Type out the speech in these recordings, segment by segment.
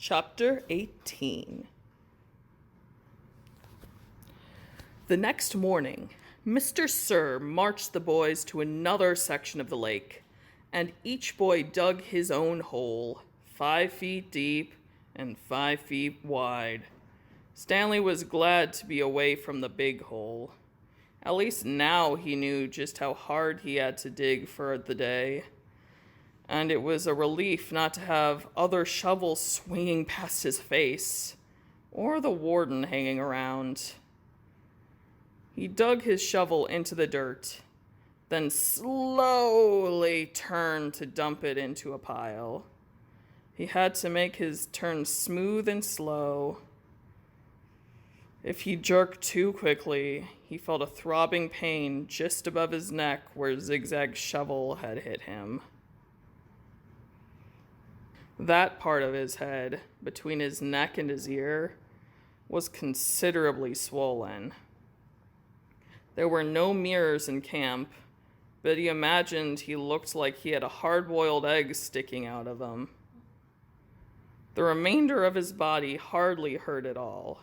Chapter 18. The next morning, Mr. Sir marched the boys to another section of the lake, and each boy dug his own hole, 5 feet deep and 5 feet wide. Stanley was glad to be away from the big hole. At least now he knew just how hard he had to dig for the day. And it was a relief not to have other shovels swinging past his face, or the warden hanging around. He dug his shovel into the dirt, then slowly turned to dump it into a pile. He had to make his turn smooth and slow. If he jerked too quickly, he felt a throbbing pain just above his neck where Zigzag's shovel had hit him. That part of his head, between his neck and his ear, was considerably swollen. There were no mirrors in camp, but he imagined he looked like he had a hard-boiled egg sticking out of him. The remainder of his body hardly hurt at all.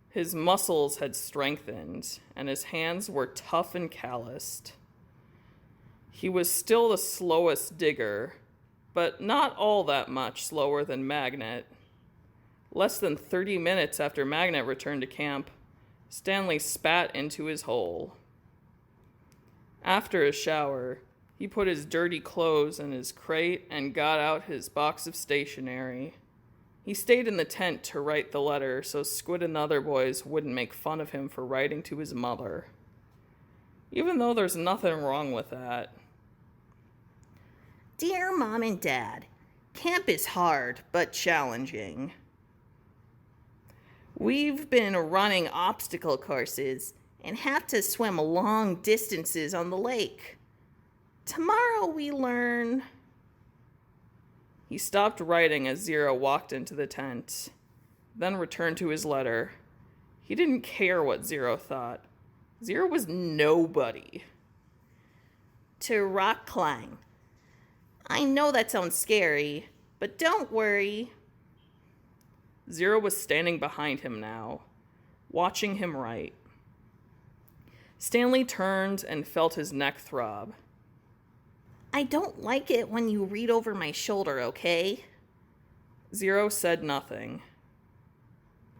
His muscles had strengthened, and his hands were tough and calloused. He was still the slowest digger, but not all that much slower than Magnet. Less than 30 minutes after Magnet returned to camp, Stanley spat into his hole. After his shower, he put his dirty clothes in his crate and got out his box of stationery. He stayed in the tent to write the letter so Squid and the other boys wouldn't make fun of him for writing to his mother. Even though there's nothing wrong with that. Dear Mom and Dad, camp is hard but challenging. We've been running obstacle courses and have to swim long distances on the lake. Tomorrow we learn... He stopped writing as Zero walked into the tent, then returned to his letter. He didn't care what Zero thought. Zero was nobody. To rock climb. I know that sounds scary, but don't worry. Zero was standing behind him now, watching him write. Stanley turned and felt his neck throb. I don't like it when you read over my shoulder, okay? Zero said nothing.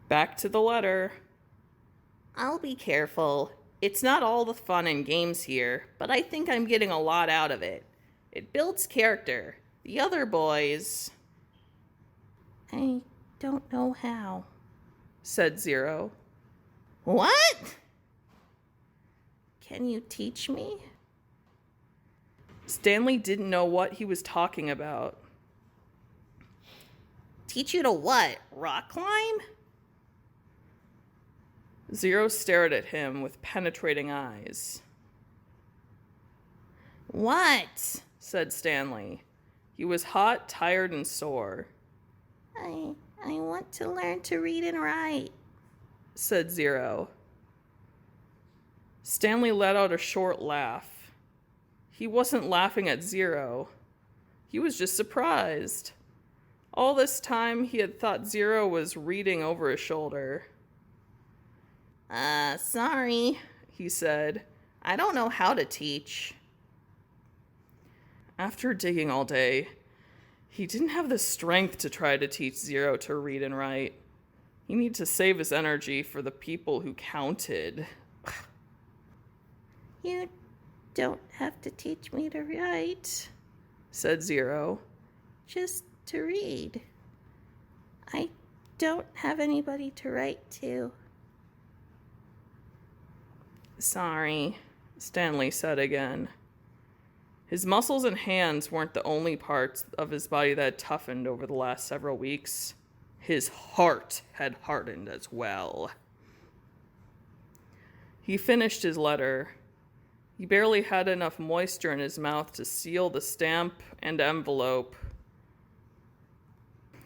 Back to the letter. I'll be careful. It's not all the fun and games here, but I think I'm getting a lot out of it. It builds character. The other boys... I don't know how, said Zero. What? Can you teach me? Stanley didn't know what he was talking about. Teach you to what? Rock climb? Zero stared at him with penetrating eyes. What? Said Stanley. He was hot, tired, and sore. I want to learn to read and write, said Zero. Stanley let out a short laugh. He wasn't laughing at Zero. He was just surprised. All this time, he had thought Zero was reading over his shoulder. Sorry, he said. I don't know how to teach. After digging all day, he didn't have the strength to try to teach Zero to read and write. He needed to save his energy for the people who counted. You don't have to teach me to write, said Zero. Just to read. I don't have anybody to write to. Sorry, Stanley said again. His muscles and hands weren't the only parts of his body that had toughened over the last several weeks. His heart had hardened as well. He finished his letter. He barely had enough moisture in his mouth to seal the stamp and envelope.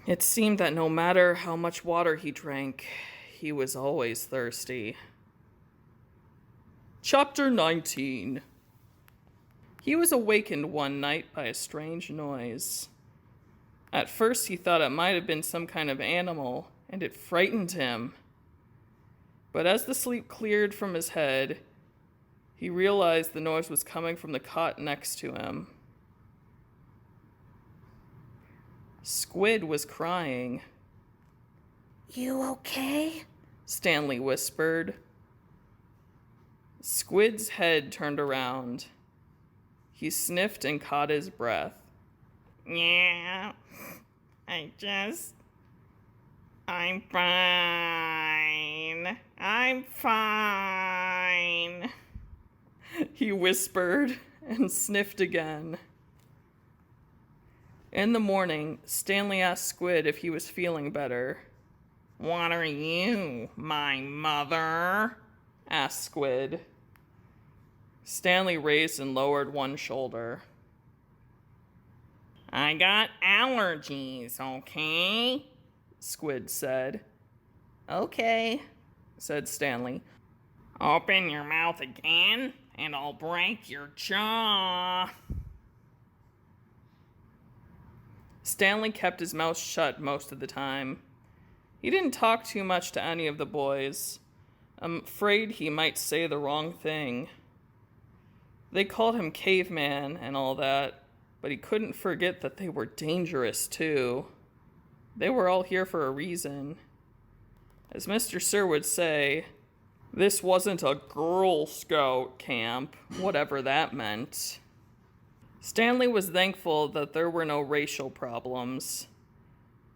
It seemed that no matter how much water he drank, he was always thirsty. Chapter 19. He was awakened one night by a strange noise. At first he thought it might have been some kind of animal, and it frightened him. But as the sleep cleared from his head, he realized the noise was coming from the cot next to him. Squid was crying. You okay? Stanley whispered. Squid's head turned around. He sniffed and caught his breath. Yeah, I'm fine. I'm fine. He whispered and sniffed again. In the morning, Stanley asked Squid if he was feeling better. What are you, my mother? Asked Squid. Stanley raised and lowered one shoulder. I got allergies, okay? Squid said. Okay, said Stanley. Open your mouth again, and I'll break your jaw. Stanley kept his mouth shut most of the time. He didn't talk too much to any of the boys. I'm afraid he might say the wrong thing. They called him caveman and all that, but he couldn't forget that they were dangerous too. They were all here for a reason. As Mr. Sir would say, this wasn't a Girl Scout camp, whatever that meant. Stanley was thankful that there were no racial problems.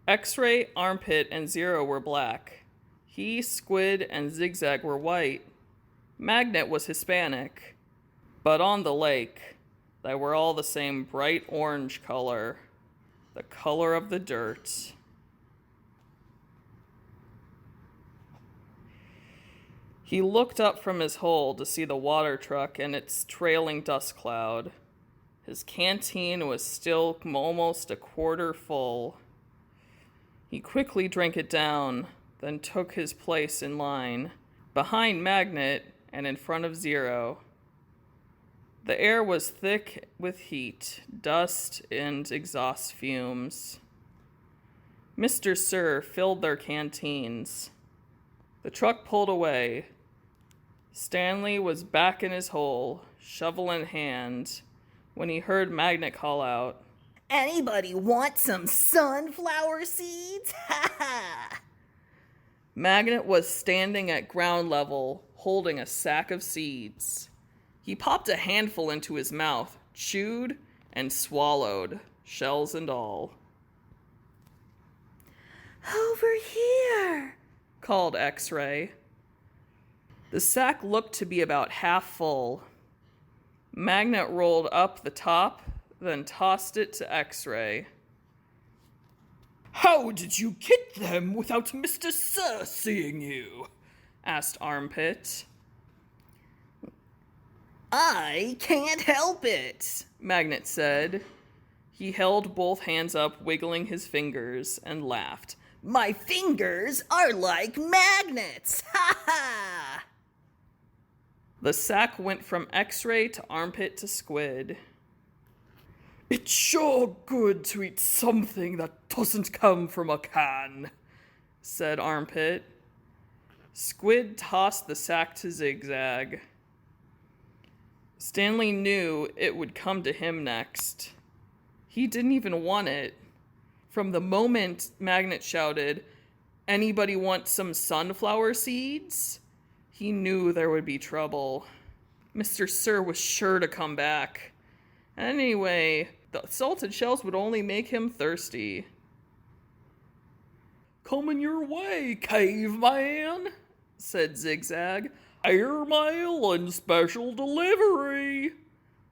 X-Ray, Armpit, and Zero were black. He, Squid, and Zigzag were white. Magnet was Hispanic. But on the lake, they were all the same bright orange color, the color of the dirt. He looked up from his hole to see the water truck and its trailing dust cloud. His canteen was still almost a quarter full. He quickly drank it down, then took his place in line, behind Magnet and in front of Zero. The air was thick with heat, dust, and exhaust fumes. Mr. Sir filled their canteens. The truck pulled away. Stanley was back in his hole, shovel in hand, when he heard Magnet call out, Anybody want some sunflower seeds? Ha ha! Magnet was standing at ground level, holding a sack of seeds. He popped a handful into his mouth, chewed, and swallowed, shells and all. Over here, called X-Ray. The sack looked to be about half full. Magnet rolled up the top, then tossed it to X-Ray. How did you get them without Mr. Sir seeing you? Asked Armpit. I can't help it, Magnet said. He held both hands up, wiggling his fingers, and laughed. My fingers are like magnets! Ha ha! The sack went from X-Ray to Armpit to Squid. It's sure good to eat something that doesn't come from a can, said Armpit. Squid tossed the sack to Zigzag. Stanley knew it would come to him next. He didn't even want it. From the moment Magnet shouted, "Anybody want some sunflower seeds?" he knew there would be trouble. Mr. Sir was sure to come back. Anyway, the salted shells would only make him thirsty. Coming your way, caveman, said Zigzag. Airmail and special delivery.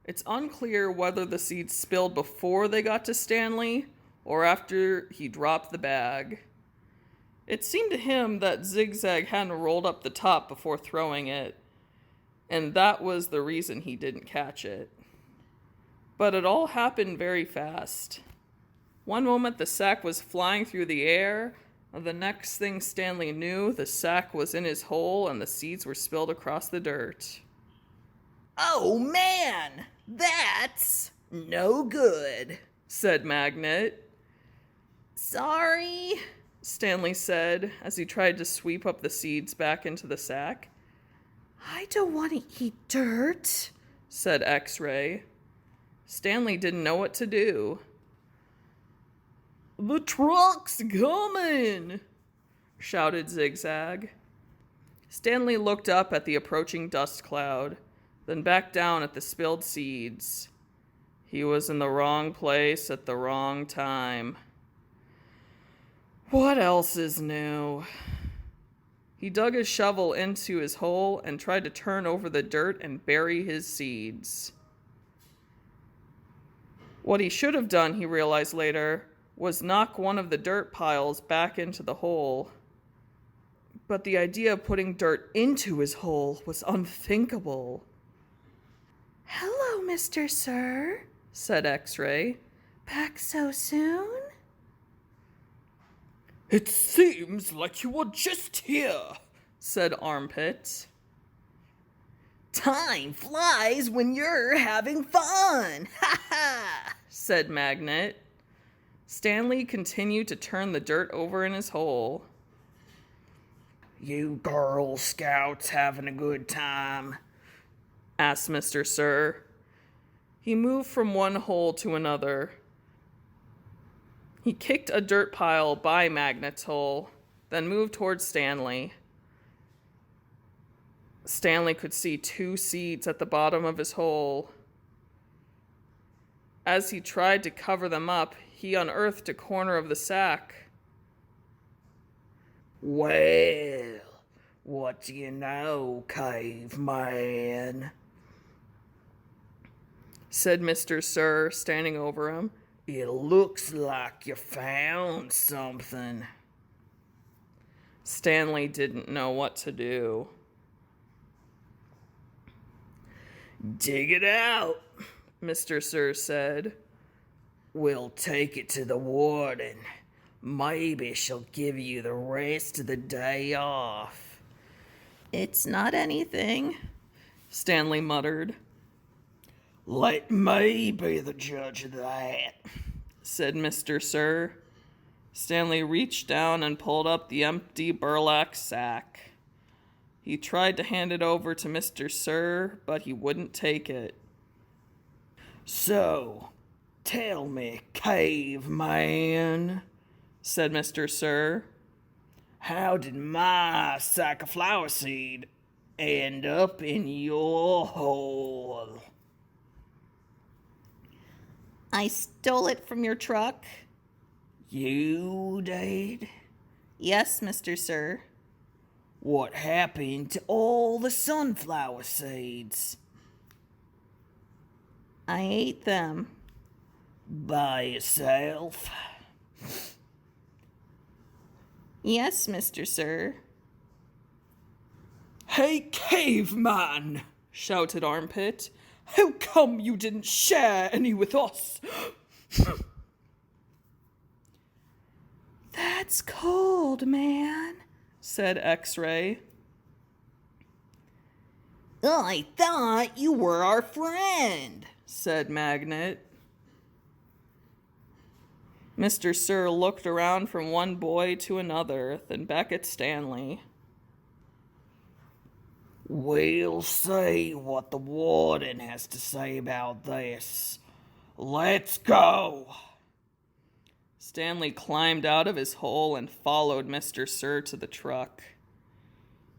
It's unclear whether the seeds spilled before they got to Stanley or after he dropped the bag. It seemed to him that Zigzag hadn't rolled up the top before throwing it, and that was the reason he didn't catch it. But it all happened very fast. One moment the sack was flying through the air, and the next thing Stanley knew, the sack was in his hole and the seeds were spilled across the dirt. Oh man, that's no good, said Magnet. Sorry, Stanley said as he tried to sweep up the seeds back into the sack. I don't want to eat dirt, said X-Ray. Stanley didn't know what to do. The truck's coming, shouted Zigzag. Stanley looked up at the approaching dust cloud, then back down at the spilled seeds. He was in the wrong place at the wrong time. What else is new? He dug his shovel into his hole and tried to turn over the dirt and bury his seeds. What he should have done, he realized later, was knock one of the dirt piles back into the hole. But the idea of putting dirt into his hole was unthinkable. Hello, Mr. Sir, said X-Ray. Back so soon? It seems like you were just here, said Armpit. Time flies when you're having fun, ha ha, said Magnet. Stanley continued to turn the dirt over in his hole. You Girl Scouts having a good time? Asked Mr. Sir. He moved from one hole to another. He kicked a dirt pile by Magnet's hole, then moved towards Stanley. Stanley could see 2 seeds at the bottom of his hole. As he tried to cover them up, he unearthed a corner of the sack. Well, what do you know, caveman? Said Mr. Sir, standing over him. It looks like you found something. Stanley didn't know what to do. Dig it out, Mr. Sir said. We'll take it to the warden. Maybe she'll give you the rest of the day off. It's not anything, Stanley muttered. Let me be the judge of that, said Mr. Sir. Stanley reached down and pulled up the empty burlap sack. He tried to hand it over to Mr. Sir, but he wouldn't take it. So, tell me, caveman, said Mr. Sir. How did my sack of flower seed end up in your hole? I stole it from your truck. You did? Yes, Mr. Sir. What happened to all the sunflower seeds? I ate them. By yourself? Yes, Mr. Sir. Hey, caveman, shouted Armpit. How come you didn't share any with us? That's cold, man, said X-Ray. I thought you were our friend, said Magnet. Mr. Sir looked around from one boy to another, then back at Stanley. We'll see what the warden has to say about this. Let's go. Stanley climbed out of his hole and followed Mr. Sir to the truck.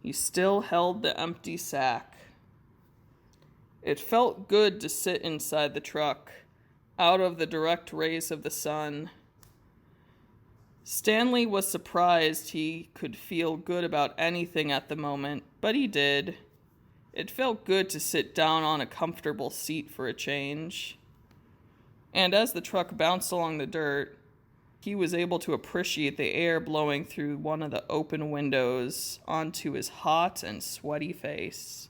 He still held the empty sack. It felt good to sit inside the truck, out of the direct rays of the sun. Stanley was surprised he could feel good about anything at the moment, but he did. It felt good to sit down on a comfortable seat for a change. And as the truck bounced along the dirt, he was able to appreciate the air blowing through one of the open windows onto his hot and sweaty face.